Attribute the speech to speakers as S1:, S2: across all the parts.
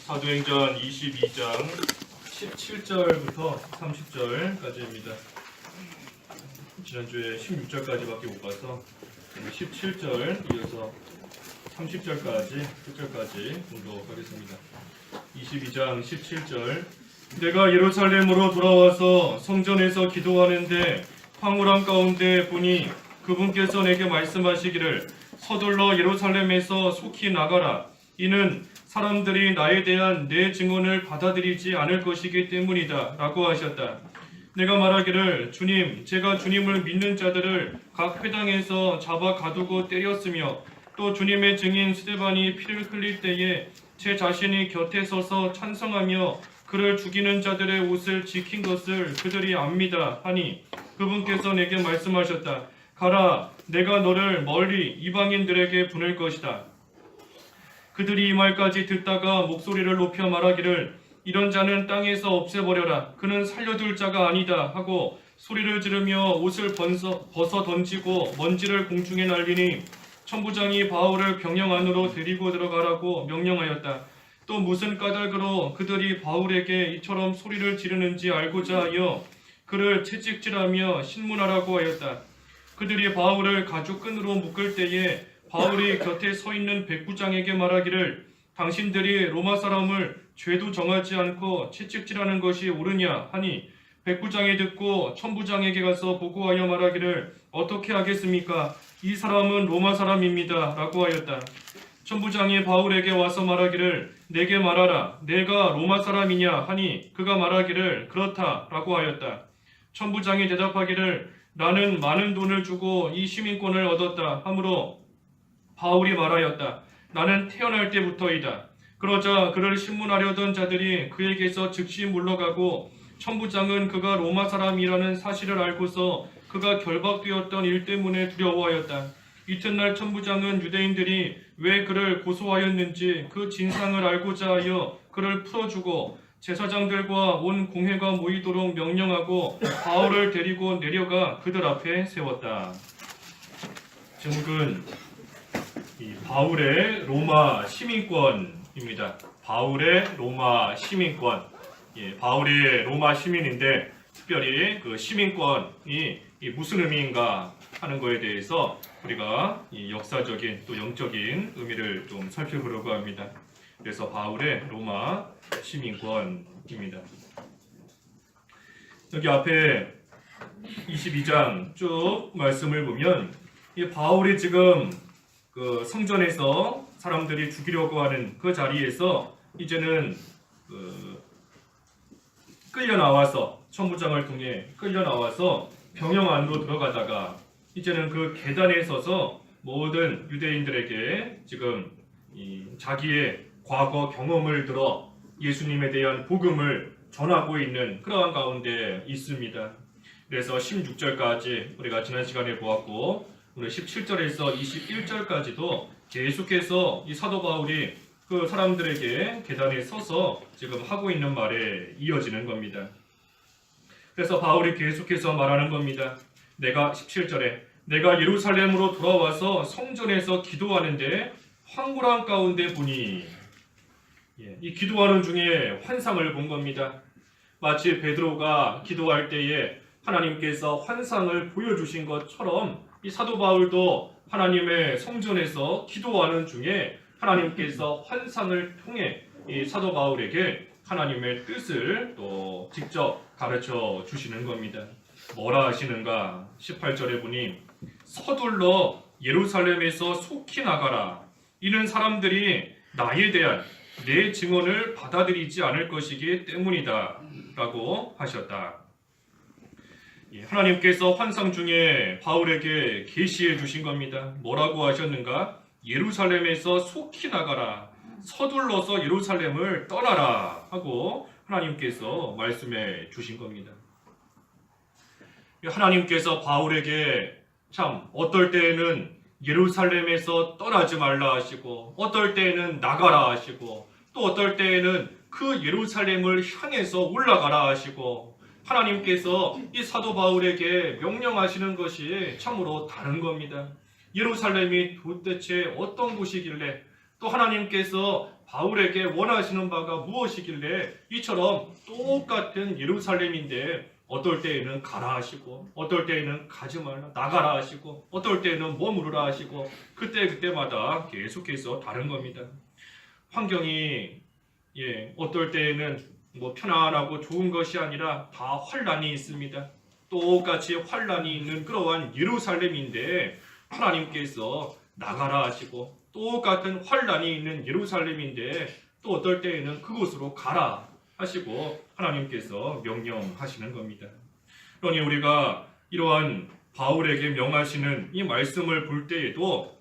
S1: 사도행전 22장 17절부터 30절까지입니다. 지난주에 16절까지밖에 못 봐서 17절 이어서 30절까지 끝절까지 공독하겠습니다. 22장 17절 내가 예루살렘으로 돌아와서 성전에서 기도하는데 황홀한 가운데 보니 그분께서 내게 말씀하시기를 서둘러 예루살렘에서 속히 나가라. 이는 사람들이 나에 대한 내 증언을 받아들이지 않을 것이기 때문이다 라고 하셨다. 내가 말하기를 주님, 제가 주님을 믿는 자들을 각 회당에서 잡아 가두고 때렸으며 또 주님의 증인 스데반이 피를 흘릴 때에 제 자신이 곁에 서서 찬성하며 그를 죽이는 자들의 옷을 지킨 것을 그들이 압니다 하니 그분께서 내게 말씀하셨다. 가라, 내가 너를 멀리 이방인들에게 보낼 것이다. 그들이 이 말까지 듣다가 목소리를 높여 말하기를 이런 자는 땅에서 없애버려라. 그는 살려둘 자가 아니다 하고 소리를 지르며 옷을 벗어 던지고 먼지를 공중에 날리니 천부장이 바울을 병영 안으로 데리고 들어가라고 명령하였다. 또 무슨 까닭으로 그들이 바울에게 이처럼 소리를 지르는지 알고자 하여 그를 채찍질하며 신문하라고 하였다. 그들이 바울을 가죽끈으로 묶을 때에 바울이 곁에 서 있는 백부장에게 말하기를 당신들이 로마 사람을 죄도 정하지 않고 채찍질하는 것이 옳으냐 하니 백부장이 듣고 천부장에게 가서 보고하여 말하기를 어떻게 하겠습니까? 이 사람은 로마 사람입니다 라고 하였다. 천부장이 바울에게 와서 말하기를 내게 말하라. 내가 로마 사람이냐 하니 그가 말하기를 그렇다 라고 하였다. 천부장이 대답하기를 나는 많은 돈을 주고 이 시민권을 얻었다 하므로 바울이 말하였다. 나는 태어날 때부터이다. 그러자 그를 신문하려던 자들이 그에게서 즉시 물러가고 천부장은 그가 로마 사람이라는 사실을 알고서 그가 결박되었던 일 때문에 두려워하였다. 이튿날 천부장은 유대인들이 왜 그를 고소하였는지 그 진상을 알고자 하여 그를 풀어주고 제사장들과 온 공회가 모이도록 명령하고 바울을 데리고 내려가 그들 앞에 세웠다. 제목은 바울의 로마 시민권입니다. 바울의 로마 시민권. 바울이 로마 시민인데 특별히 그 시민권이 무슨 의미인가 하는 거에 대해서 우리가 역사적인 또 영적인 의미를 좀 살펴보려고 합니다. 그래서 바울의 로마 시민권입니다. 여기 앞에 22장 쭉 말씀을 보면 이 바울이 지금 그 성전에서 사람들이 죽이려고 하는 그 자리에서 이제는 끌려 나와서 천부장을 통해 끌려 나와서 병영 안으로 들어가다가 이제는 그 계단에 서서 모든 유대인들에게 지금 자기의 과거 경험을 들어 예수님에 대한 복음을 전하고 있는 그러한 가운데 있습니다. 그래서 16절까지 우리가 지난 시간에 보았고 오늘 17절에서 21절까지도 계속해서 이 사도 바울이 그 사람들에게 계단에 서서 지금 하고 있는 말에 이어지는 겁니다. 그래서 바울이 계속해서 말하는 겁니다. 17절에 내가 예루살렘으로 돌아와서 성전에서 기도하는데 황홀한 가운데 보니 이 기도하는 중에 환상을 본 겁니다. 마치 베드로가 기도할 때에 하나님께서 환상을 보여주신 것처럼 이 사도 바울도 하나님의 성전에서 기도하는 중에 하나님께서 환상을 통해 이 사도 바울에게 하나님의 뜻을 또 직접 가르쳐 주시는 겁니다. 뭐라 하시는가? 18절에 보니 서둘러 예루살렘에서 속히 나가라. 이는 사람들이 나에 대한 내 증언을 받아들이지 않을 것이기 때문이다 라고 하셨다. 하나님께서 환상 중에 바울에게 계시해 주신 겁니다. 뭐라고 하셨는가? 예루살렘에서 속히 나가라. 서둘러서 예루살렘을 떠나라 하고 하나님께서 말씀해 주신 겁니다. 하나님께서 바울에게 참 어떨 때에는 예루살렘에서 떠나지 말라 하시고 어떨 때에는 나가라 하시고 또 어떨 때에는 그 예루살렘을 향해서 올라가라 하시고 하나님께서 이 사도 바울에게 명령하시는 것이 참으로 다른 겁니다. 예루살렘이 도대체 어떤 곳이길래 또 하나님께서 바울에게 원하시는 바가 무엇이길래 이처럼 똑같은 예루살렘인데 어떨 때에는 가라 하시고 어떨 때에는 가지 말라 나가라 하시고 어떨 때에는 머무르라 하시고 그때마다 계속해서 다른 겁니다. 환경이 어떨 때에는 편안하고 좋은 것이 아니라 다 환란이 있습니다. 똑같이 환란이 있는 그러한 예루살렘인데 하나님께서 나가라 하시고 똑같은 환란이 있는 예루살렘인데 또 어떨 때에는 그곳으로 가라 하시고 하나님께서 명령하시는 겁니다. 그러니 우리가 이러한 바울에게 명하시는 이 말씀을 볼 때에도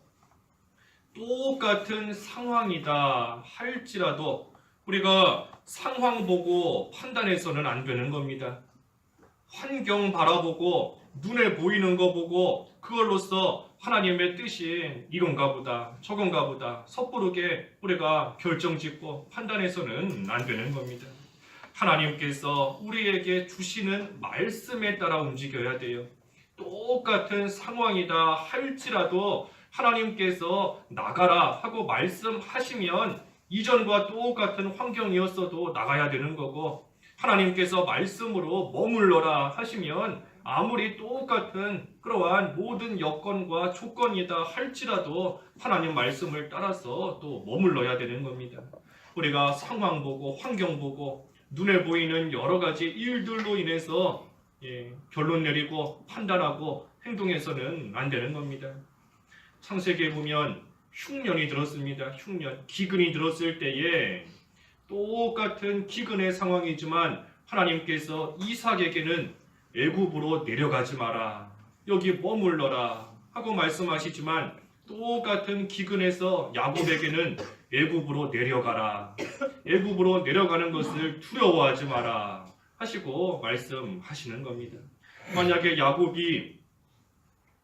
S1: 똑같은 상황이다 할지라도 우리가 상황 보고 판단해서는 안 되는 겁니다. 환경 바라보고 눈에 보이는 거 보고 그걸로써 하나님의 뜻이 이건가 보다 저건가 보다 섣부르게 우리가 결정짓고 판단해서는 안 되는 겁니다. 하나님께서 우리에게 주시는 말씀에 따라 움직여야 돼요. 똑같은 상황이다 할지라도 하나님께서 나가라 하고 말씀하시면 이전과 똑같은 환경이었어도 나가야 되는 거고 하나님께서 말씀으로 머물러라 하시면 아무리 똑같은 그러한 모든 여건과 조건이다 할지라도 하나님 말씀을 따라서 또 머물러야 되는 겁니다. 우리가 상황 보고 환경 보고 눈에 보이는 여러 가지 일들로 인해서 결론 내리고 판단하고 행동해서는 안 되는 겁니다. 창세기에 보면 흉년이 들었습니다. 흉년, 기근이 들었을 때에 똑같은 기근의 상황이지만 하나님께서 이삭에게는 애굽으로 내려가지 마라. 여기 머물러라 하고 말씀하시지만 똑같은 기근에서 야곱에게는 애굽으로 내려가라. 애굽으로 내려가는 것을 두려워하지 마라 하시고 말씀하시는 겁니다. 만약에 야곱이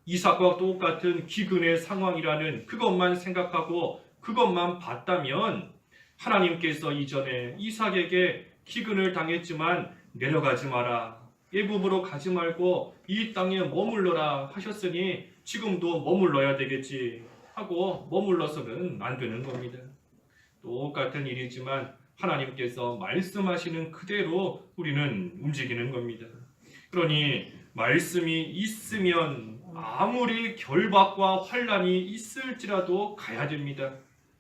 S1: 이삭과 똑같은 기근의 상황이라는 그것만 생각하고 그것만 봤다면 하나님께서 이전에 이삭에게 기근을 당했지만 내려가지 마라. 애굽으로 가지 말고 이 땅에 머물러라 하셨으니 지금도 머물러야 되겠지 하고 머물러서는 안 되는 겁니다. 똑같은 일이지만 하나님께서 말씀하시는 그대로 우리는 움직이는 겁니다. 그러니 말씀이 있으면 아무리 결박과 환란이 있을지라도 가야 됩니다.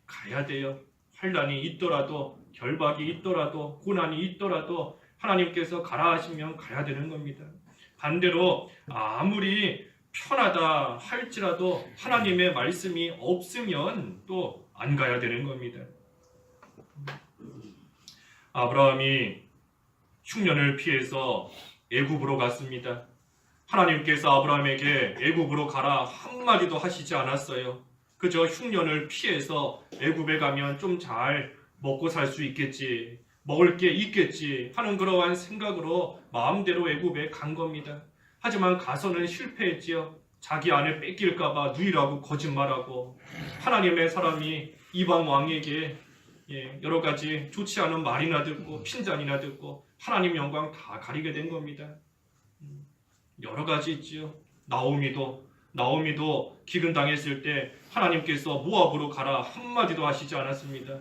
S1: 가야 돼요. 환란이 있더라도 결박이 있더라도 고난이 있더라도 하나님께서 가라 하시면 가야 되는 겁니다. 반대로 아무리 편하다 할지라도 하나님의 말씀이 없으면 또 안 가야 되는 겁니다. 아브라함이 흉년을 피해서 애굽으로 갔습니다. 하나님께서 아브라함에게 애굽으로 가라 한마디도 하시지 않았어요. 그저 흉년을 피해서 애굽에 가면 좀 잘 먹고 살 수 있겠지, 먹을 게 있겠지 하는 그러한 생각으로 마음대로 애굽에 간 겁니다. 하지만 가서는 실패했지요. 자기 아내 뺏길까봐 누이라고 거짓말하고 하나님의 사람이 이방 왕에게 여러 가지 좋지 않은 말이나 듣고 핀잔이나 듣고 하나님 영광 다 가리게 된 겁니다. 여러 가지 있지요. 나오미도 기근 당했을 때 하나님께서 모압으로 가라 한마디도 하시지 않았습니다.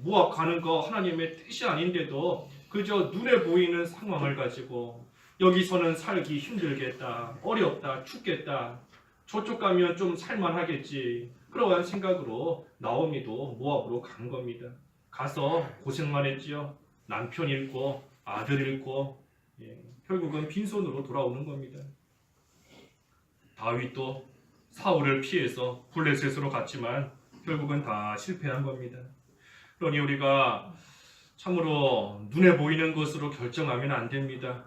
S1: 모압 가는 거 하나님의 뜻이 아닌데도 그저 눈에 보이는 상황을 가지고 여기서는 살기 힘들겠다, 어렵다, 춥겠다, 저쪽 가면 좀 살만하겠지 그러한 생각으로 나오미도 모압으로 간 겁니다. 가서 고생만 했지요. 남편 잃고 아들 잃고 결국은 빈손으로 돌아오는 겁니다. 다윗도 사울을 피해서 블레셋으로 갔지만 결국은 다 실패한 겁니다. 그러니 우리가 참으로 눈에 보이는 것으로 결정하면 안 됩니다.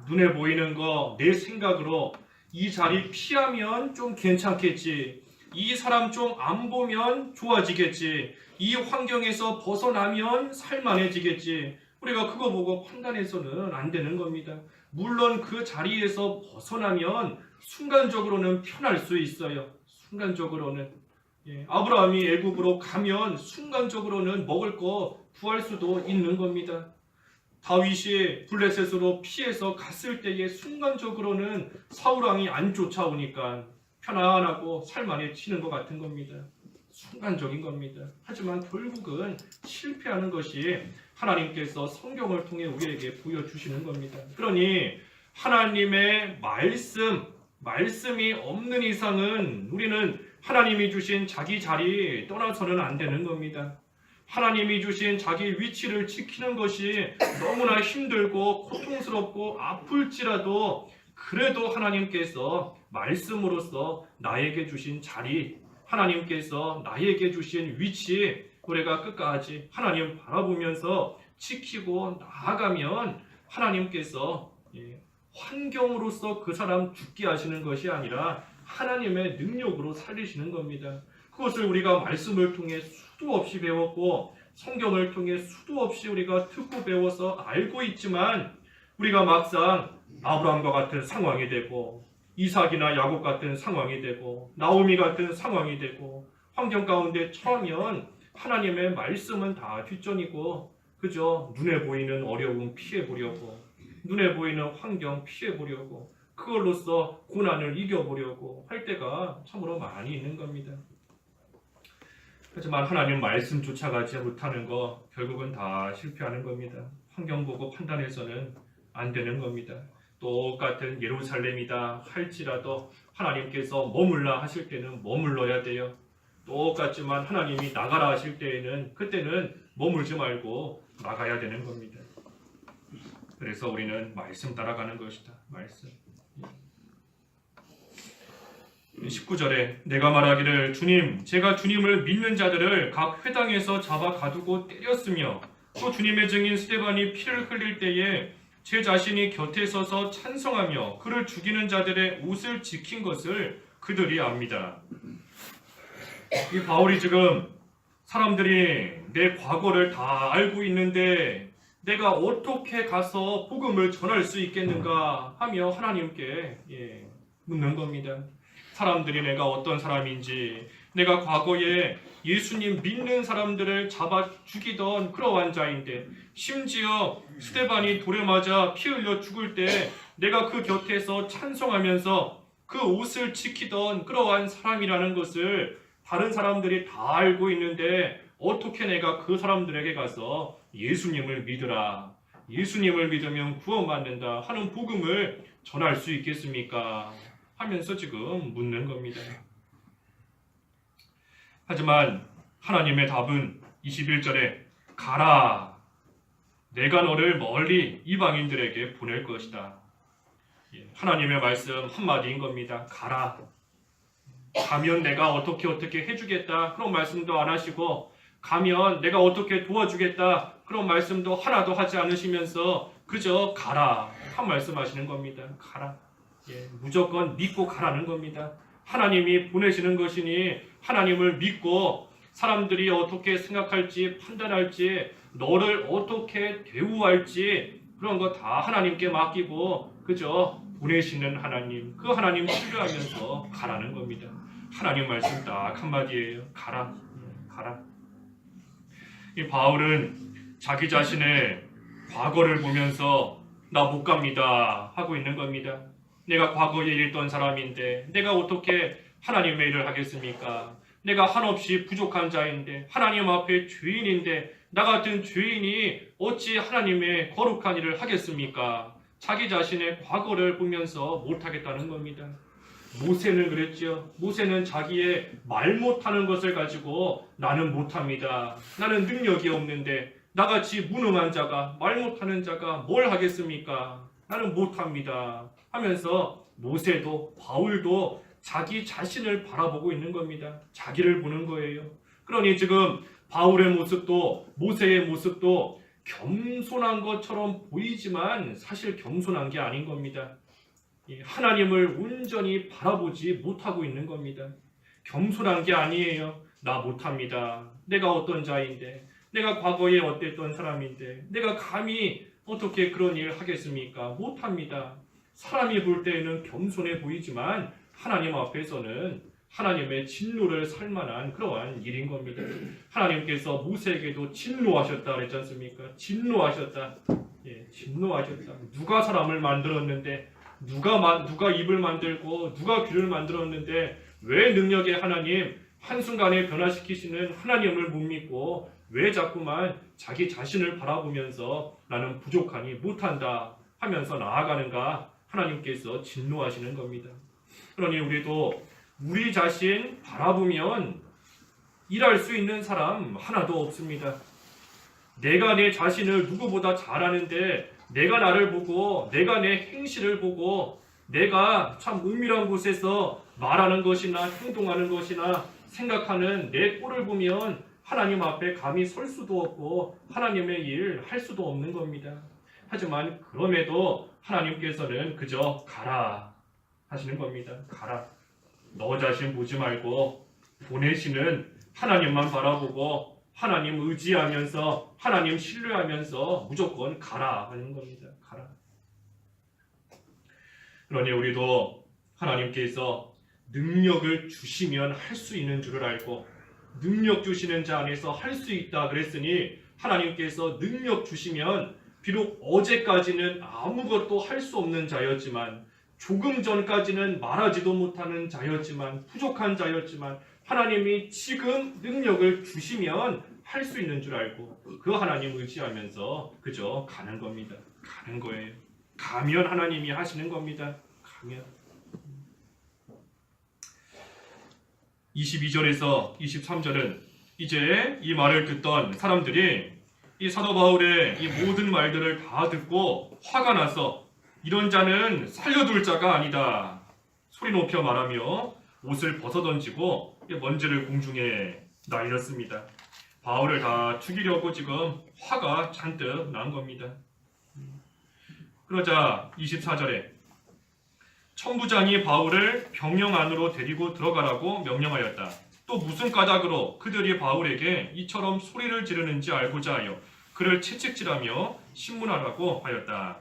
S1: 눈에 보이는 거 내 생각으로 이 자리 피하면 좀 괜찮겠지, 이 사람 좀 안 보면 좋아지겠지, 이 환경에서 벗어나면 살만해지겠지, 우리가 그거 보고 판단해서는 안 되는 겁니다. 물론 그 자리에서 벗어나면 순간적으로는 편할 수 있어요. 순간적으로는 아브라함이 애굽으로 가면 순간적으로는 먹을 거 구할 수도 있는 겁니다. 다윗이 블레셋으로 피해서 갔을 때에 순간적으로는 사울왕이 안 쫓아오니까 편안하고 살만해지는 것 같은 겁니다. 순간적인 겁니다. 하지만 결국은 실패하는 것이 하나님께서 성경을 통해 우리에게 보여주시는 겁니다. 그러니 하나님의 말씀이 없는 이상은 우리는 하나님이 주신 자기 자리 떠나서는 안 되는 겁니다. 하나님이 주신 자기 위치를 지키는 것이 너무나 힘들고 고통스럽고 아플지라도 그래도 하나님께서 말씀으로서 나에게 주신 자리, 하나님께서 나에게 주신 위치, 우리가 끝까지 하나님 바라보면서 지키고 나아가면 하나님께서 환경으로서 그 사람 죽게 하시는 것이 아니라 하나님의 능력으로 살리시는 겁니다. 그것을 우리가 말씀을 통해 수도 없이 배웠고 성경을 통해 수도 없이 우리가 듣고 배워서 알고 있지만 우리가 막상 아브라함과 같은 상황이 되고 이삭이나 야곱 같은 상황이 되고 나오미 같은 상황이 되고 환경 가운데 처하면 하나님의 말씀은 다 뒷전이고 그저 눈에 보이는 어려움 피해보려고 눈에 보이는 환경 피해보려고 그걸로써 고난을 이겨보려고 할 때가 참으로 많이 있는 겁니다. 하지만 하나님 말씀 쫓아가지 못하는 거 결국은 다 실패하는 겁니다. 환경 보고 판단해서는 안 되는 겁니다. 똑같은 예루살렘이다 할지라도 하나님께서 머물라 하실 때는 머물러야 돼요. 똑같지만 하나님이 나가라 하실 때에는 그때는 머물지 말고 나가야 되는 겁니다. 그래서 우리는 말씀 따라가는 것이다. 말씀. 19절에 내가 말하기를 주님 제가 주님을 믿는 자들을 각 회당에서 잡아 가두고 때렸으며 또 주님의 증인 스데반이 피를 흘릴 때에 제 자신이 곁에 서서 찬송하며 그를 죽이는 자들의 옷을 지킨 것을 그들이 압니다. 이 바울이 지금 사람들이 내 과거를 다 알고 있는데 내가 어떻게 가서 복음을 전할 수 있겠는가 하며 하나님께 묻는 겁니다. 사람들이 내가 어떤 사람인지 내가 과거에 예수님 믿는 사람들을 잡아 죽이던 그러한 자인데 심지어 스데반이 돌에 맞아 피 흘려 죽을 때 내가 그 곁에서 찬송하면서 그 옷을 지키던 그러한 사람이라는 것을 다른 사람들이 다 알고 있는데 어떻게 내가 그 사람들에게 가서 예수님을 믿으라, 예수님을 믿으면 구원받는다 하는 복음을 전할 수 있겠습니까? 하면서 지금 묻는 겁니다. 하지만 하나님의 답은 21절에 가라, 내가 너를 멀리 이방인들에게 보낼 것이다. 하나님의 말씀 한마디인 겁니다. 가라. 가면 내가 어떻게 해주겠다 그런 말씀도 안 하시고 가면 내가 어떻게 도와주겠다 그런 말씀도 하나도 하지 않으시면서 그저 가라 한 말씀 하시는 겁니다. 가라. 무조건 믿고 가라는 겁니다. 하나님이 보내시는 것이니 하나님을 믿고 사람들이 어떻게 생각할지 판단할지 너를 어떻게 대우할지 그런 거 다 하나님께 맡기고 그저 보내시는 하나님, 그 하나님 신뢰하면서 가라는 겁니다. 하나님 말씀 딱 한마디예요. 가라. 가라. 이 바울은 자기 자신의 과거를 보면서 나 못 갑니다 하고 있는 겁니다. 내가 과거에 있던 사람인데 내가 어떻게 하나님의 일을 하겠습니까? 내가 한없이 부족한 자인데 하나님 앞에 죄인인데 나 같은 죄인이 어찌 하나님의 거룩한 일을 하겠습니까? 자기 자신의 과거를 보면서 못하겠다는 겁니다. 모세는 그랬죠. 모세는 자기의 말 못하는 것을 가지고 나는 못합니다. 나는 능력이 없는데 나같이 무능한 자가 말 못하는 자가 뭘 하겠습니까? 나는 못합니다 하면서 모세도 바울도 자기 자신을 바라보고 있는 겁니다. 자기를 보는 거예요. 그러니 지금 바울의 모습도 모세의 모습도 겸손한 것처럼 보이지만 사실 겸손한 게 아닌 겁니다. 하나님을 온전히 바라보지 못하고 있는 겁니다. 겸손한 게 아니에요. 나 못합니다. 내가 어떤 자인데 내가 과거에 어땠던 사람인데 내가 감히 어떻게 그런 일을 하겠습니까? 못합니다. 사람이 볼 때에는 겸손해 보이지만 하나님 앞에서는 하나님의 진노를 살 만한 그러한 일인 겁니다. 하나님께서 모세에게도 진노하셨다 그랬지 않습니까? 진노하셨다. 진노하셨다. 누가 사람을 만들었는데 누가 입을 만들고 누가 귀를 만들었는데 왜 능력의 하나님 한순간에 변화시키시는 하나님을 못 믿고 왜 자꾸만 자기 자신을 바라보면서 나는 부족하니 못한다 하면서 나아가는가 하나님께서 진노하시는 겁니다. 그러니 우리도 우리 자신 바라보면 일할 수 있는 사람 하나도 없습니다. 내가 내 자신을 누구보다 잘 아는데 내가 나를 보고 내가 내 행실을 보고 내가 참 은밀한 곳에서 말하는 것이나 행동하는 것이나 생각하는 내 꼴을 보면 하나님 앞에 감히 설 수도 없고 하나님의 일 할 수도 없는 겁니다. 하지만 그럼에도 하나님께서는 그저 가라 하시는 겁니다. 가라. 너 자신 보지 말고 보내시는 하나님만 바라보고 하나님 의지하면서 하나님 신뢰하면서 무조건 가라 하는 겁니다. 가라. 그러니 우리도 하나님께서 능력을 주시면 할 수 있는 줄을 알고 능력 주시는 자 안에서 할 수 있다 그랬으니 하나님께서 능력 주시면 비록 어제까지는 아무것도 할 수 없는 자였지만 조금 전까지는 말하지도 못하는 자였지만 부족한 자였지만 하나님이 지금 능력을 주시면 할 수 있는 줄 알고 그 하나님 의지하면서 그저 가는 겁니다. 가는 거예요. 가면 하나님이 하시는 겁니다. 가면. 22절에서 23절은 이제 이 말을 듣던 사람들이 이 사도 바울의 이 모든 말들을 다 듣고 화가 나서 이런 자는 살려둘 자가 아니다 소리 높여 말하며 옷을 벗어던지고 먼지를 공중에 날렸습니다. 바울을 다 죽이려고 지금 화가 잔뜩 난 겁니다. 그러자 24절에 천부장이 바울을 병영 안으로 데리고 들어가라고 명령하였다. 또 무슨 까닭으로 그들이 바울에게 이처럼 소리를 지르는지 알고자 하여 그를 채찍질하며 신문하라고 하였다.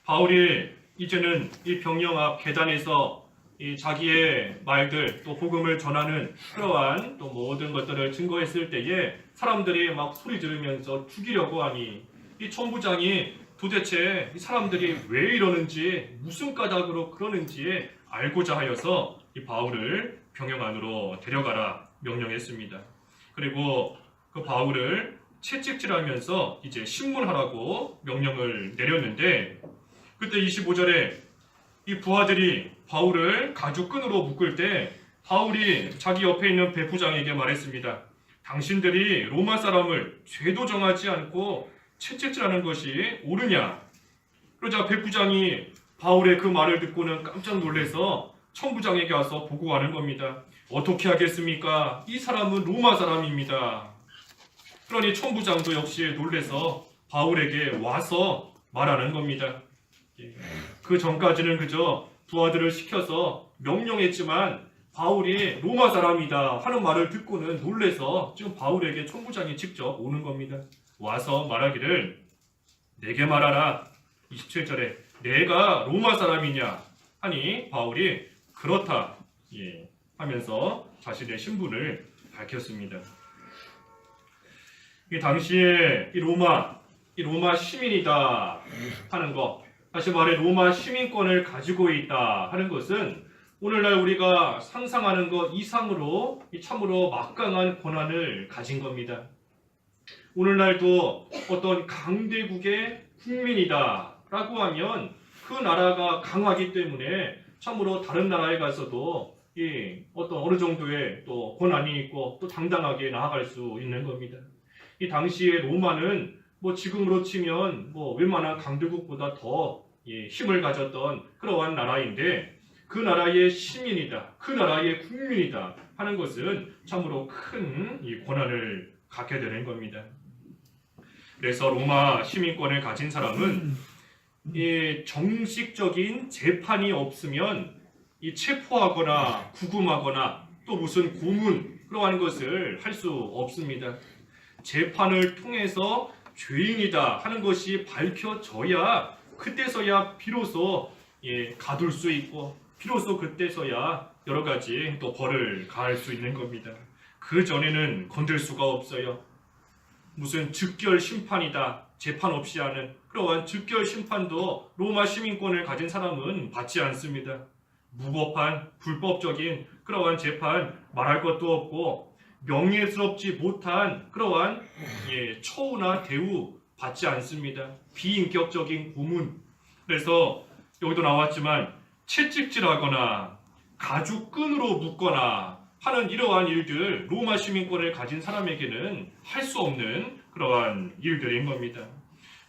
S1: 바울이 이제는 이 병영 앞 계단에서 이 자기의 말들 또 복음을 전하는 그러한 또 모든 것들을 증거했을 때에 사람들이 막 소리 지르면서 죽이려고 하니 이 천부장이 도대체 이 사람들이 왜 이러는지 무슨 까닭으로 그러는지 알고자 하여서 이 바울을 병영 안으로 데려가라 명령했습니다. 그리고 그 바울을 채찍질하면서 이제 신문하라고 명령을 내렸는데 그때 25절에 이 부하들이 바울을 가죽끈으로 묶을 때 바울이 자기 옆에 있는 백부장에게 말했습니다. 당신들이 로마 사람을 죄도 정하지 않고 채찍질하는 것이 옳으냐? 그러자 백부장이 바울의 그 말을 듣고는 깜짝 놀라서 천부장에게 와서 보고하는 겁니다. 어떻게 하겠습니까? 이 사람은 로마 사람입니다. 그러니 천부장도 역시 놀라서 바울에게 와서 말하는 겁니다. 그 전까지는 그저 부하들을 시켜서 명령했지만 바울이 로마 사람이다 하는 말을 듣고는 놀라서 지금 바울에게 천부장이 직접 오는 겁니다. 와서 말하기를 내게 말하라. 27절에 내가 로마 사람이냐 하니 바울이 그렇다 하면서 자신의 신분을 밝혔습니다. 이 당시에 이 로마 시민이다 하는 것, 다시 말해 로마 시민권을 가지고 있다 하는 것은 오늘날 우리가 상상하는 것 이상으로 참으로 막강한 권한을 가진 겁니다. 오늘날도 어떤 강대국의 국민이다 라고 하면 그 나라가 강하기 때문에 참으로 다른 나라에 가서도 이 어떤 어느 정도의 또 권한이 있고 또 당당하게 나아갈 수 있는 겁니다. 이 당시에 로마는 지금으로 치면 웬만한 강대국보다 더 힘을 가졌던 그러한 나라인데 그 나라의 시민이다, 그 나라의 국민이다 하는 것은 참으로 큰 이 권한을 갖게 되는 겁니다. 그래서 로마 시민권을 가진 사람은 이 정식적인 재판이 없으면 이 체포하거나 구금하거나 또 무슨 고문 그러한 것을 할 수 없습니다. 재판을 통해서 죄인이다 하는 것이 밝혀져야 그때서야 비로소 가둘 수 있고 비로소 그때서야 여러 가지 또 벌을 가할 수 있는 겁니다. 그 전에는 건들 수가 없어요. 무슨 즉결 심판이다 재판 없이 하는 그러한 즉결 심판도 로마 시민권을 가진 사람은 받지 않습니다. 무법한 불법적인 그러한 재판 말할 것도 없고 명예스럽지 못한 그러한 처우나 대우 받지 않습니다. 비인격적인 고문. 그래서 여기도 나왔지만 채찍질하거나 가죽끈으로 묶거나 하는 이러한 일들 로마 시민권을 가진 사람에게는 할 수 없는 그러한 일들인 겁니다.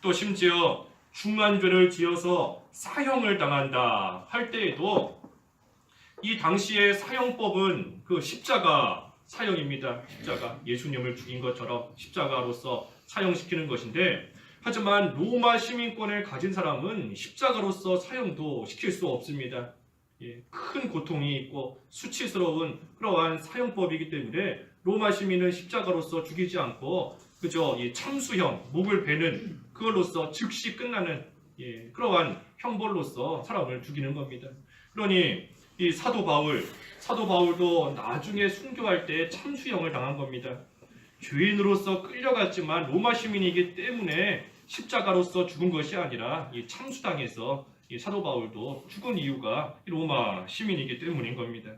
S1: 또 심지어 중한 죄를 지어서 사형을 당한다 할 때에도 이 당시의 사형법은 그 십자가 사형입니다. 십자가, 예수님을 죽인 것처럼 십자가로서 사형시키는 것인데, 하지만 로마 시민권을 가진 사람은 십자가로서 사형도 시킬 수 없습니다. 큰 고통이 있고 수치스러운 그러한 사형법이기 때문에 로마 시민은 십자가로서 죽이지 않고 그저 이 참수형, 목을 베는 그걸로써 즉시 끝나는 그러한 형벌로서 사람을 죽이는 겁니다. 그러니 이 사도 바울도 나중에 순교할 때 참수형을 당한 겁니다. 죄인으로서 끌려갔지만 로마 시민이기 때문에 십자가로서 죽은 것이 아니라 이 참수당해서 이 사도 바울도 죽은 이유가 로마 시민이기 때문인 겁니다.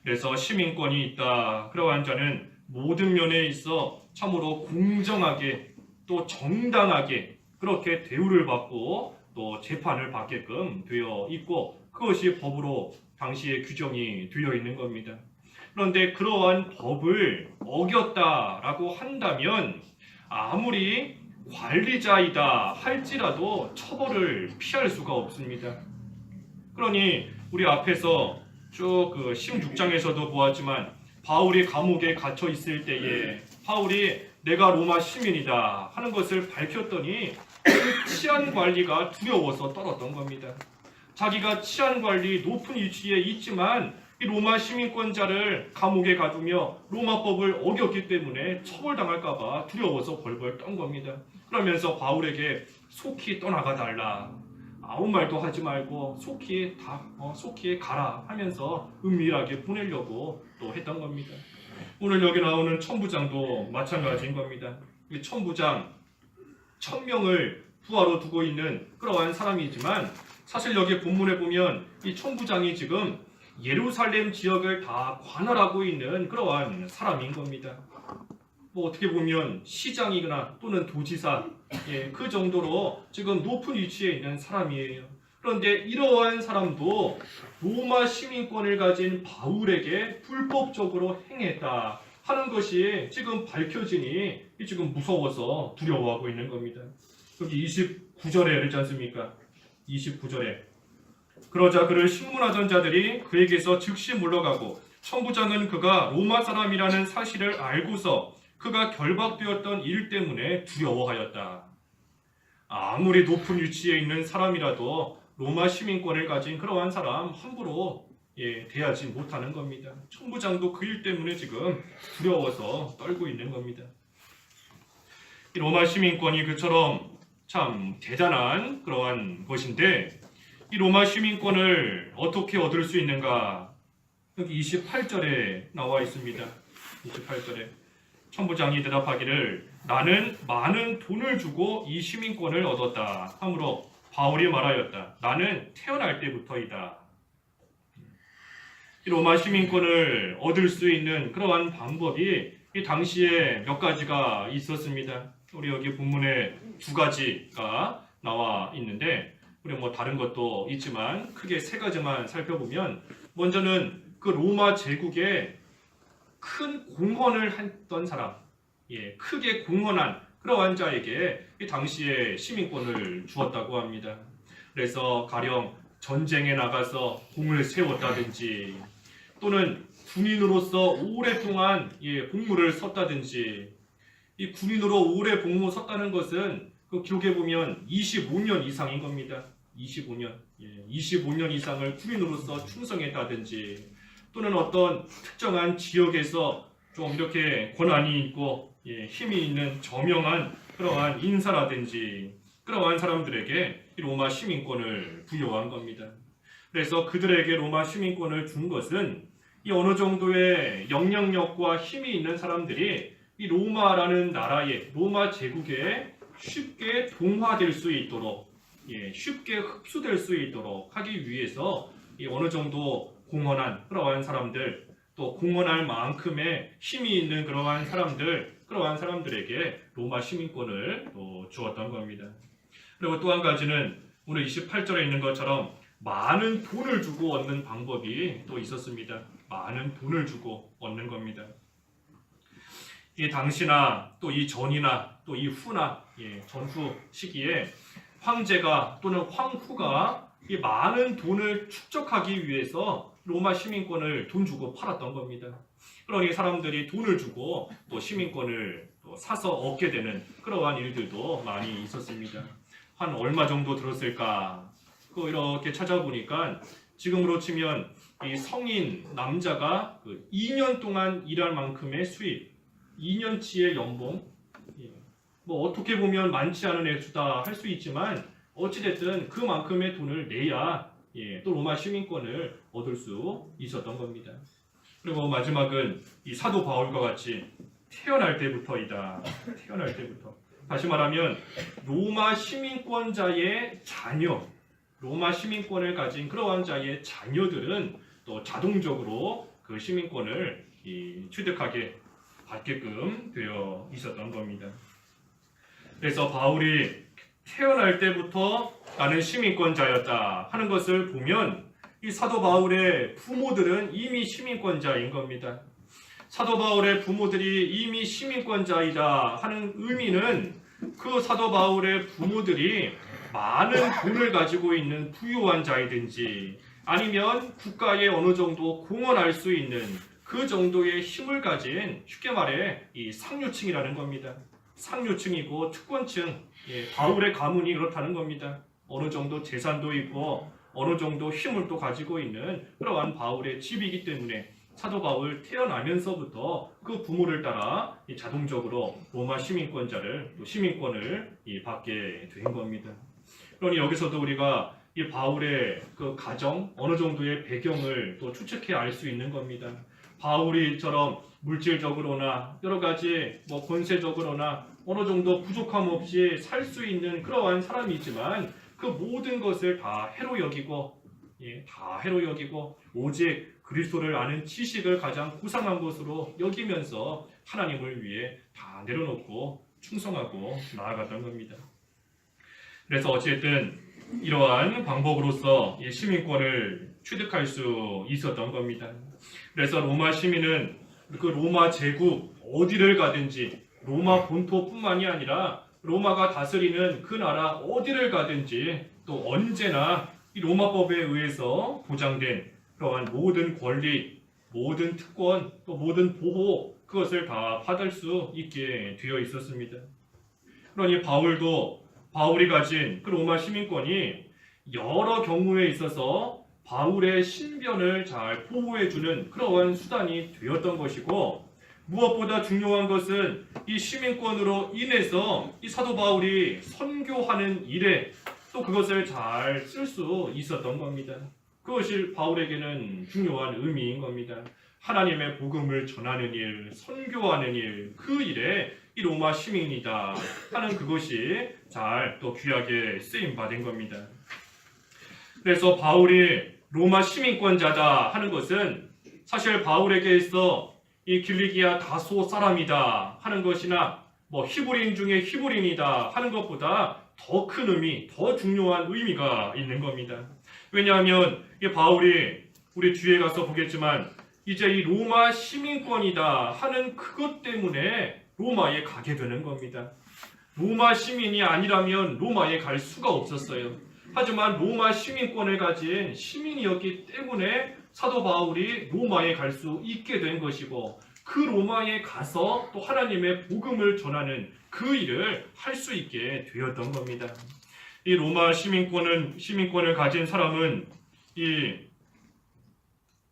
S1: 그래서 시민권이 있다. 그러한 자는 모든 면에 있어 참으로 공정하게 또 정당하게 그렇게 대우를 받고 또 재판을 받게끔 되어 있고, 그것이 법으로 당시에 규정이 되어 있는 겁니다. 그런데 그러한 법을 어겼다라고 한다면 아무리 관리자이다 할지라도 처벌을 피할 수가 없습니다. 그러니 우리 앞에서 쭉 그 16장에서도 보았지만 바울이 감옥에 갇혀 있을 때에 바울이 내가 로마 시민이다 하는 것을 밝혔더니 그 치안 관리가 두려워서 떨었던 겁니다. 자기가 치안 관리 높은 위치에 있지만 이 로마 시민권자를 감옥에 가두며 로마법을 어겼기 때문에 처벌당할까봐 두려워서 벌벌 떤 겁니다. 그러면서 바울에게 속히 떠나가 달라, 아무 말도 하지 말고 속히 가라 하면서 은밀하게 보내려고 또 했던 겁니다. 오늘 여기 나오는 천부장도 마찬가지인 겁니다. 이 천부장 1000명을 부하로 두고 있는 그러한 사람이지만 사실 여기 본문에 보면 이 천부장이 지금 예루살렘 지역을 다 관할하고 있는 그러한 사람인 겁니다. 뭐 어떻게 보면 시장이거나 또는 도지사, 그 정도로 지금 높은 위치에 있는 사람이에요. 그런데 이러한 사람도 로마 시민권을 가진 바울에게 불법적으로 행했다 하는 것이 지금 밝혀지니 지금 무서워서 두려워하고 있는 겁니다. 여기 29절에 그러지 않습니까? 29절에 그러자 그를 신문하던 자들이 그에게서 즉시 물러가고 천부장은 그가 로마 사람이라는 사실을 알고서 그가 결박되었던 일 때문에 두려워하였다. 아무리 높은 위치에 있는 사람이라도 로마 시민권을 가진 그러한 사람 함부로 대하지 못하는 겁니다. 천부장도 그 일 때문에 지금 두려워서 떨고 있는 겁니다. 이 로마 시민권이 그처럼 참 대단한 그러한 것인데 이 로마 시민권을 어떻게 얻을 수 있는가? 여기 28절에 나와 있습니다. 28절에 천부장이 대답하기를 나는 많은 돈을 주고 이 시민권을 얻었다 하므로 바울이 말하였다. 나는 태어날 때부터이다. 이 로마 시민권을 얻을 수 있는 그러한 방법이 이 당시에 몇 가지가 있었습니다. 우리 여기 본문에 2가지가 나와 있는데 우리 뭐 다른 것도 있지만 크게 3가지만 살펴보면, 먼저는 그 로마 제국에 큰 공헌을 했던 사람, 크게 공헌한 그러한 자에게 이 당시에 시민권을 주었다고 합니다. 그래서 가령 전쟁에 나가서 공을 세웠다든지 또는 군인으로서 오랫동안 복무를 섰다든지, 이 군인으로 오래 복무 섰다는 것은 그 기록에 보면 25년 이상인 겁니다. 25년 이상을 군인으로서 충성했다든지, 또는 어떤 특정한 지역에서 좀 이렇게 권한이 있고 힘이 있는 저명한 그러한 인사라든지 그러한 사람들에게 로마 시민권을 부여한 겁니다. 그래서 그들에게 로마 시민권을 준 것은 이 어느 정도의 영향력과 힘이 있는 사람들이 이 로마라는 나라에, 로마 제국에 쉽게 동화될 수 있도록, 쉽게 흡수될 수 있도록 하기 위해서 이 어느 정도 공헌한 그러한 사람들, 또 공헌할 만큼의 힘이 있는 그러한 사람들, 그러한 사람들에게 로마 시민권을 또 주었던 겁니다. 그리고 또 한 가지는 오늘 28절에 있는 것처럼 많은 돈을 주고 얻는 방법이 또 있었습니다. 많은 돈을 주고 얻는 겁니다. 이 당시나 또 이 전이나 또 이 후나 전후 시기에 황제가 또는 황후가 이 많은 돈을 축적하기 위해서 로마 시민권을 돈 주고 팔았던 겁니다. 그러니 사람들이 돈을 주고 또 시민권을 또 사서 얻게 되는 그러한 일들도 많이 있었습니다. 한 얼마 정도 들었을까? 이렇게 찾아보니까 지금으로 치면 이 성인 남자가 2년 동안 일할 만큼의 수입, 2년치의 연봉, 뭐 어떻게 보면 많지 않은 액수다 할 수 있지만 어찌됐든 그만큼의 돈을 내야 또 로마 시민권을 얻을 수 있었던 겁니다. 그리고 마지막은 이 사도 바울과 같이 태어날 때부터이다. 태어날 때부터. 다시 말하면 로마 시민권자의 자녀, 로마 시민권을 가진 그러한 자의 자녀들은 또 자동적으로 그 시민권을 취득하게 받게끔 되어 있었던 겁니다. 그래서 바울이 태어날 때부터 나는 시민권자였다 하는 것을 보면 이 사도 바울의 부모들은 이미 시민권자인 겁니다. 사도 바울의 부모들이 이미 시민권자이다 하는 의미는 그 사도 바울의 부모들이 많은 돈을 가지고 있는 부유한 자이든지 아니면 국가에 어느 정도 공헌할 수 있는 그 정도의 힘을 가진 쉽게 말해 이 상류층이라는 겁니다. 상류층이고 특권층, 바울의 가문이 그렇다는 겁니다. 어느 정도 재산도 있고 어느 정도 힘을 또 가지고 있는 그러한 바울의 집이기 때문에 사도 바울 태어나면서부터 그 부모를 따라 자동적으로 로마 시민권자를 또 시민권을 받게 된 겁니다. 그러니 여기서도 우리가 이 바울의 그 가정 어느 정도의 배경을 또 추측해 알 수 있는 겁니다. 바울이처럼 물질적으로나 여러 가지 권세적으로나 어느 정도 부족함 없이 살 수 있는 그러한 사람이지만 그 모든 것을 다 해로 여기고 다 해로 여기고 오직 그리스도를 아는 지식을 가장 고상한 것으로 여기면서 하나님을 위해 다 내려놓고 충성하고 나아갔던 겁니다. 그래서 어쨌든 이러한 방법으로서 시민권을 취득할 수 있었던 겁니다. 그래서 로마 시민은 그 로마 제국 어디를 가든지 로마 본토뿐만이 아니라 로마가 다스리는 그 나라 어디를 가든지 또 언제나 이 로마법에 의해서 보장된 그러한 모든 권리, 모든 특권, 또 모든 보호 그것을 다 받을 수 있게 되어 있었습니다. 그러니 바울이 가진 그 로마 시민권이 여러 경우에 있어서 바울의 신변을 잘 보호해주는 그러한 수단이 되었던 것이고 무엇보다 중요한 것은 이 시민권으로 인해서 이 사도 바울이 선교하는 일에 또 그것을 잘 쓸 수 있었던 겁니다. 그것이 바울에게는 중요한 의미인 겁니다. 하나님의 복음을 전하는 일, 선교하는 일, 그 일에 이 로마 시민이다 하는 그것이 잘 또 귀하게 쓰임받은 겁니다. 그래서 바울이 로마 시민권자다 하는 것은 사실 바울에게 있어 이 길리기아 다소 사람이다 하는 것이나 히브리인 중에 히브리인이다 하는 것보다 더 큰 의미, 더 중요한 의미가 있는 겁니다. 왜냐하면 이 바울이 우리 뒤에 가서 보겠지만 이제 이 로마 시민권이다 하는 그것 때문에 로마에 가게 되는 겁니다. 로마 시민이 아니라면 로마에 갈 수가 없었어요. 하지만 로마 시민권을 가진 시민이었기 때문에 사도 바울이 로마에 갈 수 있게 된 것이고 그 로마에 가서 또 하나님의 복음을 전하는 그 일을 할 수 있게 되었던 겁니다. 이 로마 시민권을 가진 사람은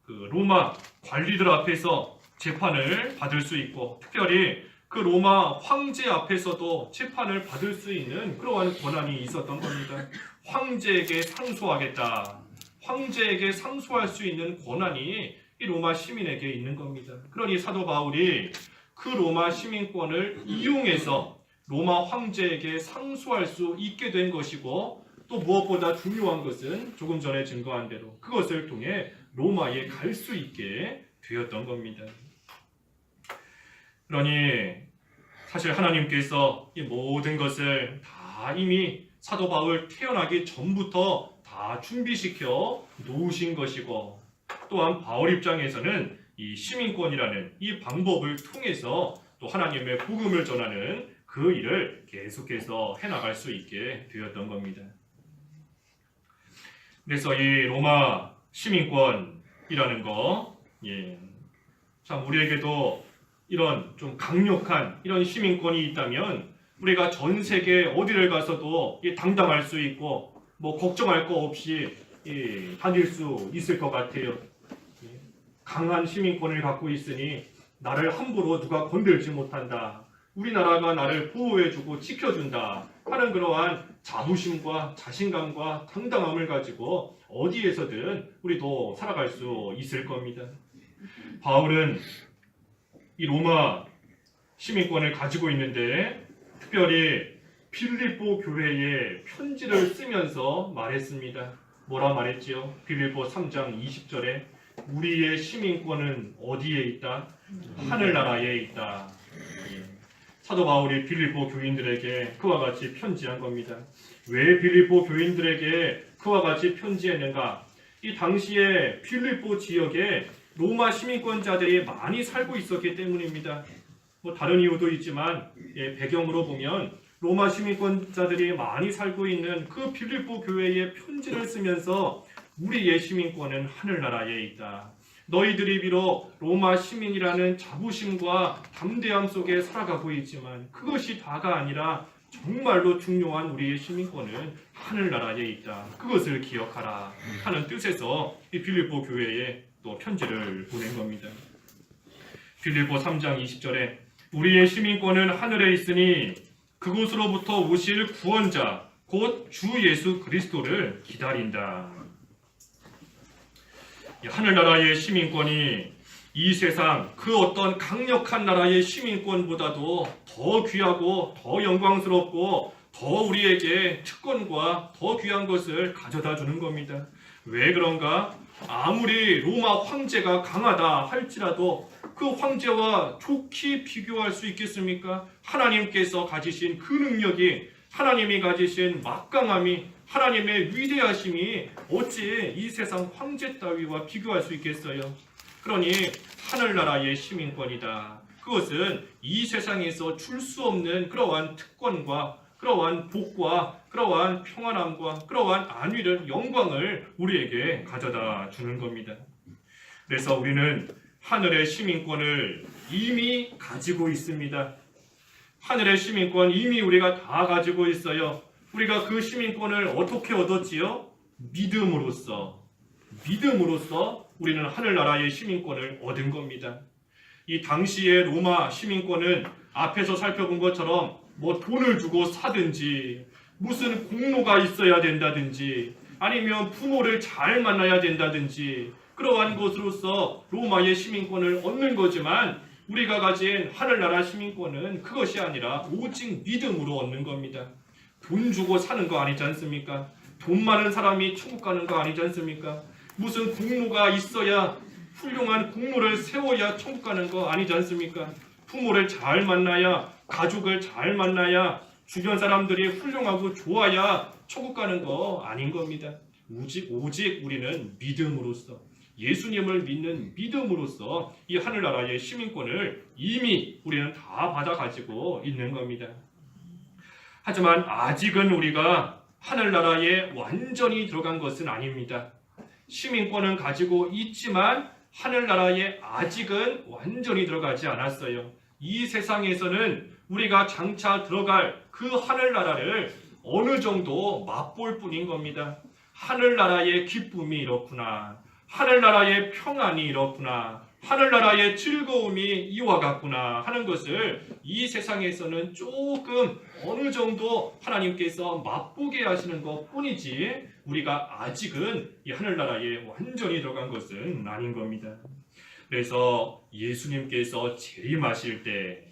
S1: 그 로마 관리들 앞에서 재판을 받을 수 있고 특별히 그 로마 황제 앞에서도 재판을 받을 수 있는 그러한 권한이 있었던 겁니다. 황제에게 상소하겠다. 황제에게 상소할 수 있는 권한이 이 로마 시민에게 있는 겁니다. 그러니 사도 바울이 그 로마 시민권을 이용해서 로마 황제에게 상소할 수 있게 된 것이고 또 또 무엇보다 중요한 것은 조금 전에 증거한 대로 그것을 통해 로마에 갈 수 있게 되었던 겁니다. 그러니 사실 하나님께서 이 모든 것을 다 이미 사도 바울 태어나기 전부터 다 준비시켜 놓으신 것이고, 또한 바울 입장에서는 이 시민권이라는 이 방법을 통해서 또 하나님의 복음을 전하는 그 일을 계속해서 해나갈 수 있게 되었던 겁니다. 그래서 이 로마 시민권이라는 거, 참 우리에게도 이런 좀 강력한 이런 시민권이 있다면 우리가 전 세계 어디를 가서도 당당할 수 있고 뭐 걱정할 거 없이 다닐 수 있을 것 같아요. 강한 시민권을 갖고 있으니 나를 함부로 누가 건들지 못한다. 우리나라가 나를 보호해주고 지켜준다 하는 그러한 자부심과 자신감과 당당함을 가지고 어디에서든 우리도 살아갈 수 있을 겁니다. 바울은 이 로마 시민권을 가지고 있는데 특별히 빌립보 교회에 편지를 쓰면서 말했습니다. 뭐라 말했지요? 빌립보 3장 20절에 우리의 시민권은 어디에 있다? 하늘나라에 있다. 사도 바울이 빌립보 교인들에게 그와 같이 편지한 겁니다. 왜 빌립보 교인들에게 그와 같이 편지했는가? 이 당시에 빌립보 지역에 로마 시민권자들이 많이 살고 있었기 때문입니다. 뭐 다른 이유도 있지만 배경으로 보면 로마 시민권자들이 많이 살고 있는 그 빌립보 교회에 편지를 쓰면서 우리의 시민권은 하늘나라에 있다. 너희들이 비록 로마 시민이라는 자부심과 담대함 속에 살아가고 있지만 그것이 다가 아니라 정말로 중요한 우리의 시민권은 하늘나라에 있다. 그것을 기억하라 하는 뜻에서 이 빌립보 교회에 또 편지를 보낸 겁니다. 빌립보 3장 20절에 우리의 시민권은 하늘에 있으니 그곳으로부터 오실 구원자 곧 주 예수 그리스도를 기다린다. 하늘나라의 시민권이 이 세상 그 어떤 강력한 나라의 시민권보다도 더 귀하고 더 영광스럽고 더 우리에게 특권과 더 귀한 것을 가져다 주는 겁니다. 왜 그런가? 아무리 로마 황제가 강하다 할지라도 그 황제와 좋게 비교할 수 있겠습니까? 하나님께서 가지신 그 능력이, 하나님이 가지신 막강함이, 하나님의 위대하심이 어찌 이 세상 황제 따위와 비교할 수 있겠어요? 그러니 하늘나라의 시민권이다. 그것은 이 세상에서 줄 수 없는 그러한 특권과 그러한 복과 그러한 평안함과 그러한 안위를, 영광을 우리에게 가져다 주는 겁니다. 그래서 우리는 하늘의 시민권을 이미 가지고 있습니다. 하늘의 시민권 이미 우리가 다 가지고 있어요. 우리가 그 시민권을 어떻게 얻었지요? 믿음으로써 우리는 하늘나라의 시민권을 얻은 겁니다. 이 당시의 로마 시민권은 앞에서 살펴본 것처럼 뭐 돈을 주고 사든지 무슨 공로가 있어야 된다든지 아니면 부모를 잘 만나야 된다든지 그러한 것으로서 로마의 시민권을 얻는 거지만 우리가 가진 하늘나라 시민권은 그것이 아니라 오직 믿음으로 얻는 겁니다. 돈 주고 사는 거 아니지 않습니까? 돈 많은 사람이 천국 가는 거 아니지 않습니까? 무슨 공로가 있어야 훌륭한 공로를 세워야 천국 가는 거 아니지 않습니까? 부모를 잘 만나야, 가족을 잘 만나야, 주변 사람들이 훌륭하고 좋아야 천국 가는 거 아닌 겁니다. 오직 우리는 믿음으로써, 예수님을 믿는 믿음으로써 이 하늘나라의 시민권을 이미 우리는 다 받아 가지고 있는 겁니다. 하지만 아직은 우리가 하늘나라에 완전히 들어간 것은 아닙니다. 시민권은 가지고 있지만 하늘나라에 아직은 완전히 들어가지 않았어요. 이 세상에서는 우리가 장차 들어갈 그 하늘나라를 어느 정도 맛볼 뿐인 겁니다. 하늘나라의 기쁨이 이렇구나. 하늘나라의 평안이 이렇구나. 하늘나라의 즐거움이 이와 같구나 하는 것을 이 세상에서는 조금 어느 정도 하나님께서 맛보게 하시는 것 뿐이지 우리가 아직은 이 하늘나라에 완전히 들어간 것은 아닌 겁니다. 그래서 예수님께서 재림하실 때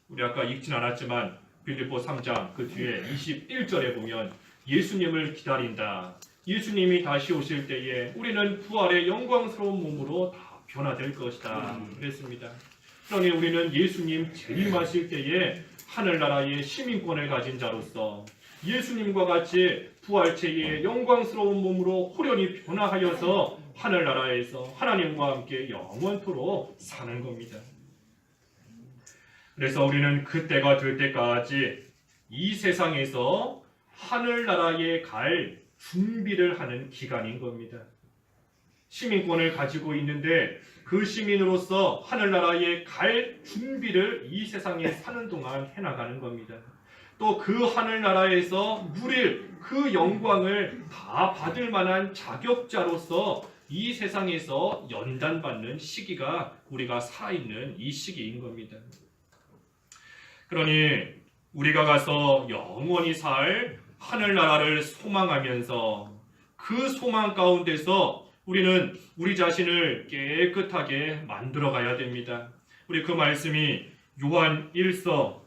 S1: 우리 아까 읽진 않았지만 빌립보 3장 그 뒤에 21절에 보면 예수님을 기다린다. 예수님이 다시 오실 때에 우리는 부활의 영광스러운 몸으로 다 변화될 것이다. 그랬습니다. 그러니 우리는 예수님 재림하실 때에 하늘나라의 시민권을 가진 자로서 예수님과 같이 부활체의 영광스러운 몸으로 호련히 변화하여서 하늘나라에서 하나님과 함께 영원토록 사는 겁니다. 그래서 우리는 그때가 될 때까지 이 세상에서 하늘나라에 갈 준비를 하는 기간인 겁니다. 시민권을 가지고 있는데 그 시민으로서 하늘나라에 갈 준비를 이 세상에 사는 동안 해나가는 겁니다. 또 그 하늘나라에서 누릴 그 영광을 다 받을 만한 자격자로서 이 세상에서 연단받는 시기가 우리가 살아있는 이 시기인 겁니다. 그러니 우리가 가서 영원히 살 하늘나라를 소망하면서 그 소망 가운데서 우리는 우리 자신을 깨끗하게 만들어 가야 됩니다. 우리 그 말씀이 요한 1서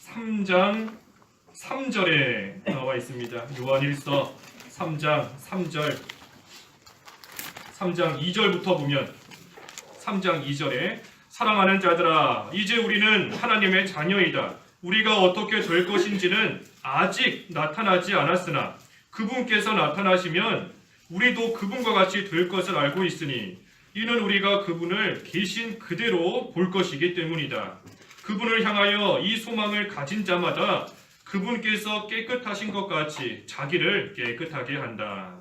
S1: 3장 3절에 나와 있습니다. 요한 1서 3장 3절 3장 2절부터 보면 3장 2절에 사랑하는 자들아 이제 우리는 하나님의 자녀이다. 우리가 어떻게 될 것인지는 아직 나타나지 않았으나 그분께서 나타나시면 우리도 그분과 같이 될 것을 알고 있으니 이는 우리가 그분을 계신 그대로 볼 것이기 때문이다. 그분을 향하여 이 소망을 가진 자마다 그분께서 깨끗하신 것 같이 자기를 깨끗하게 한다.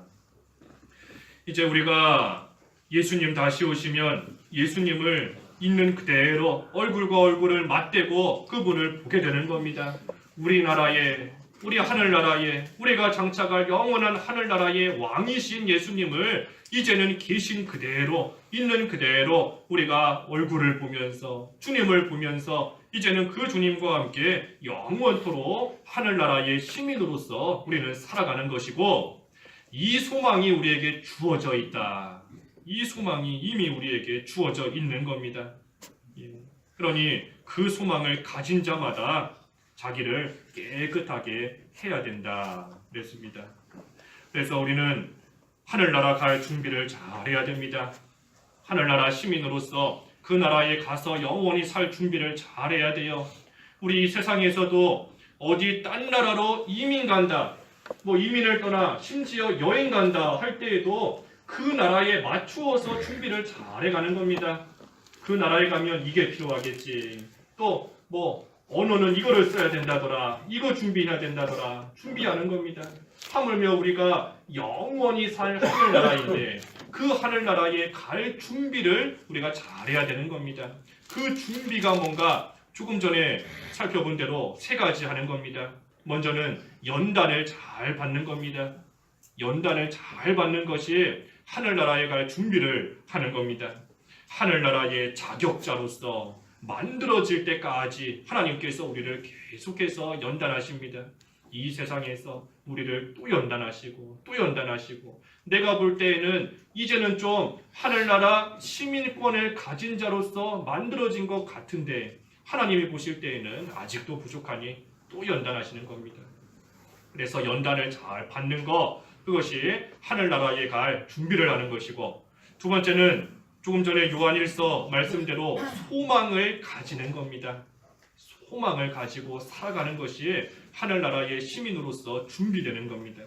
S1: 이제 우리가 예수님 다시 오시면 예수님을 있는 그대로 얼굴과 얼굴을 맞대고 그분을 보게 되는 겁니다. 우리나라에 우리 하늘나라에 우리가 장차갈 영원한 하늘나라의 왕이신 예수님을 이제는 계신 그대로 있는 그대로 우리가 얼굴을 보면서 주님을 보면서 이제는 그 주님과 함께 영원토록 하늘나라의 시민으로서 우리는 살아가는 것이고 이 소망이 우리에게 주어져 있다. 이 소망이 이미 우리에게 주어져 있는 겁니다. 그러니 그 소망을 가진 자마다 자기를 깨끗하게 해야 된다 그랬습니다. 그래서 우리는 하늘나라 갈 준비를 잘 해야 됩니다. 하늘나라 시민으로서 그 나라에 가서 영원히 살 준비를 잘 해야 돼요. 우리 이 세상에서도 어디 딴 나라로 이민 간다, 이민을 떠나 심지어 여행 간다 할 때에도 그 나라에 맞추어서 준비를 잘 해가는 겁니다. 그 나라에 가면 이게 필요하겠지. 또 언어는 이거를 써야 된다더라. 이거 준비해야 된다더라. 준비하는 겁니다. 하물며 우리가 영원히 살 하늘나라인데 그 하늘나라에 갈 준비를 우리가 잘해야 되는 겁니다. 그 준비가 뭔가 조금 전에 살펴본 대로 세 가지 하는 겁니다. 먼저는 연단을 잘 받는 겁니다. 연단을 잘 받는 것이 하늘나라에 갈 준비를 하는 겁니다. 하늘나라의 자격자로서 만들어질 때까지 하나님께서 우리를 계속해서 연단하십니다. 이 세상에서 우리를 또 연단하시고 또 연단하시고 내가 볼 때에는 이제는 좀 하늘나라 시민권을 가진 자로서 만들어진 것 같은데 하나님이 보실 때에는 아직도 부족하니 또 연단하시는 겁니다. 그래서 연단을 잘 받는 것, 그것이 하늘나라에 갈 준비를 하는 것이고, 두 번째는 조금 전에 요한 1서 말씀대로 소망을 가지는 겁니다. 소망을 가지고 살아가는 것이 하늘나라의 시민으로서 준비되는 겁니다.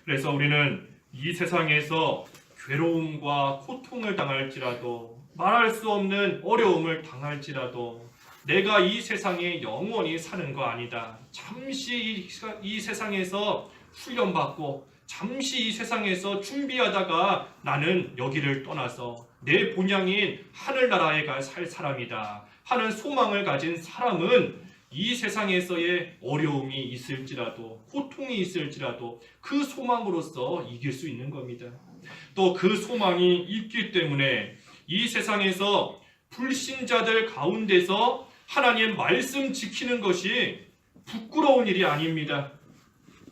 S1: 그래서 우리는 이 세상에서 괴로움과 고통을 당할지라도, 말할 수 없는 어려움을 당할지라도 내가 이 세상에 영원히 사는 거 아니다. 잠시 이 세상에서 훈련받고 잠시 이 세상에서 준비하다가 나는 여기를 떠나서 내 본향인 하늘나라에 살 사람이다 하는 소망을 가진 사람은 이 세상에서의 어려움이 있을지라도 고통이 있을지라도 그 소망으로서 이길 수 있는 겁니다. 또 그 소망이 있기 때문에 이 세상에서 불신자들 가운데서 하나님의 말씀 지키는 것이 부끄러운 일이 아닙니다.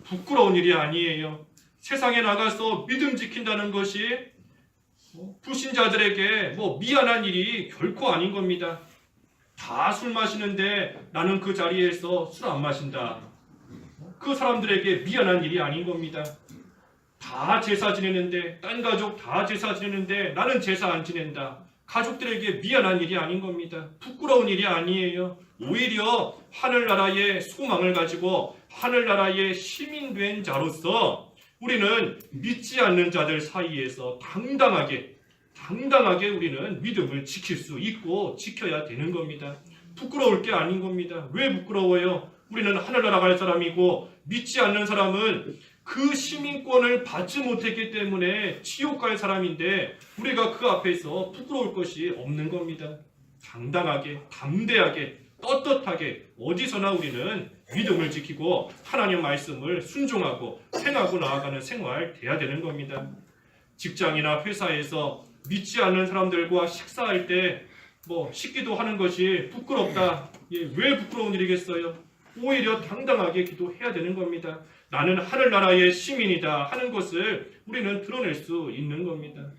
S1: 부끄러운 일이 아니에요. 세상에 나가서 믿음 지킨다는 것이 불신자들에게 미안한 일이 결코 아닌 겁니다. 다 술 마시는데 나는 그 자리에서 술 안 마신다. 그 사람들에게 미안한 일이 아닌 겁니다. 다 제사 지내는데, 딴 가족 다 제사 지내는데 나는 제사 안 지낸다. 가족들에게 미안한 일이 아닌 겁니다. 부끄러운 일이 아니에요. 오히려 하늘나라의 소망을 가지고 하늘나라의 시민된 자로서 우리는 믿지 않는 자들 사이에서 당당하게 우리는 믿음을 지킬 수 있고 지켜야 되는 겁니다. 부끄러울 게 아닌 겁니다. 왜 부끄러워요? 우리는 하늘나라 갈 사람이고 믿지 않는 사람은 그 시민권을 받지 못했기 때문에 지옥 갈 사람인데 우리가 그 앞에서 부끄러울 것이 없는 겁니다. 당당하게, 담대하게, 떳떳하게 어디서나 우리는 믿음을 지키고 하나님 말씀을 순종하고 행하고 나아가는 생활 돼야 되는 겁니다. 직장이나 회사에서 믿지 않는 사람들과 식사할 때 식기도 하는 것이 부끄럽다. 왜 부끄러운 일이겠어요? 오히려 당당하게 기도해야 되는 겁니다. 나는 하늘나라의 시민이다 하는 것을 우리는 드러낼 수 있는 겁니다.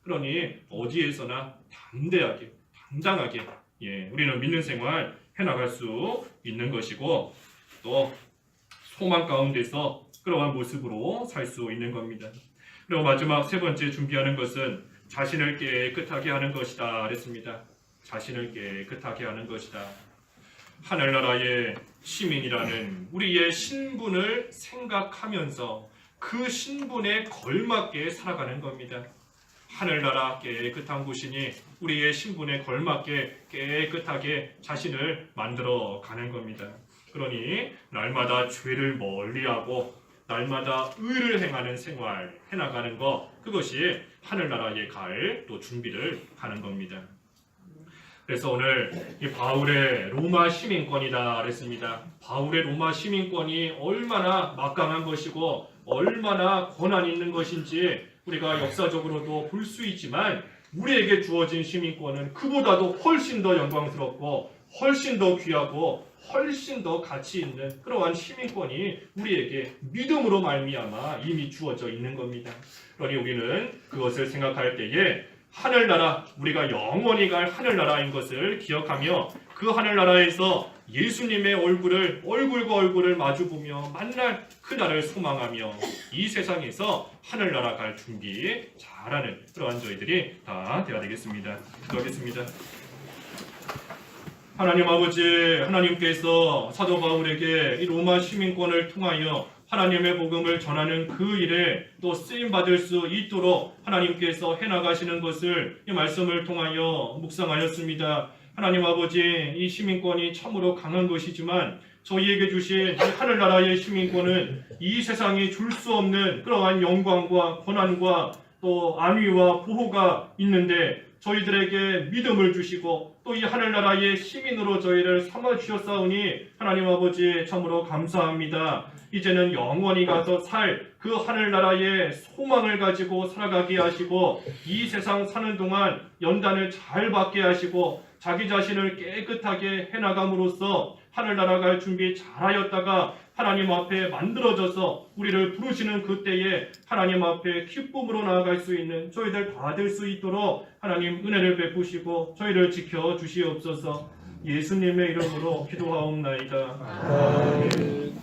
S1: 그러니 어디에서나 담대하게, 당당하게 우리는 믿는 생활 해나갈 수 있는 것이고 또 소망 가운데서 그러한 모습으로 살 수 있는 겁니다. 그리고 마지막 세 번째 준비하는 것은 자신을 깨끗하게 하는 것이다 그랬습니다. 자신을 깨끗하게 하는 것이다. 하늘나라의 시민이라는 우리의 신분을 생각하면서 그 신분에 걸맞게 살아가는 겁니다. 하늘나라 깨끗한 곳이니 우리의 신분에 걸맞게 깨끗하게 자신을 만들어 가는 겁니다. 그러니 날마다 죄를 멀리하고 날마다 의를 행하는 생활 해나가는 것, 그것이 하늘나라에 갈 또 준비를 하는 겁니다. 그래서 오늘 이 바울의 로마 시민권이다 그랬습니다. 바울의 로마 시민권이 얼마나 막강한 것이고 얼마나 권한 있는 것인지 우리가 역사적으로도 볼 수 있지만 우리에게 주어진 시민권은 그보다도 훨씬 더 영광스럽고 훨씬 더 귀하고 훨씬 더 가치 있는 그러한 시민권이 우리에게 믿음으로 말미암아 이미 주어져 있는 겁니다. 그러니 우리는 그것을 생각할 때에 하늘나라, 우리가 영원히 갈 하늘나라인 것을 기억하며 그 하늘나라에서 예수님의 얼굴과 얼굴을 마주보며 만날 그날을 소망하며 이 세상에서 하늘나라 갈 준비 잘하는 그러한 저희들이 다 되어야 되겠습니다. 기도하겠습니다. 하나님 아버지, 하나님께서 사도 바울에게 이 로마 시민권을 통하여 하나님의 복음을 전하는 그 일에 또 쓰임받을 수 있도록 하나님께서 해나가시는 것을 이 말씀을 통하여 묵상하였습니다. 하나님 아버지, 이 시민권이 참으로 강한 것이지만 저희에게 주신 이 하늘나라의 시민권은 이 세상이 줄 수 없는 그러한 영광과 권한과 또 안위와 보호가 있는데 저희들에게 믿음을 주시고 또 이 하늘나라의 시민으로 저희를 삼아주셨사오니 하나님 아버지 참으로 감사합니다. 이제는 영원히 가서 살 그 하늘나라의 소망을 가지고 살아가게 하시고 이 세상 사는 동안 연단을 잘 받게 하시고 자기 자신을 깨끗하게 해나감으로써 하늘나라 갈 준비 잘하였다가 하나님 앞에 만들어져서 우리를 부르시는 그때에 하나님 앞에 기쁨으로 나아갈 수 있는 저희들 다 될 수 있도록 하나님 은혜를 베푸시고 저희를 지켜 주시옵소서. 예수님의 이름으로 기도하옵나이다. 아멘.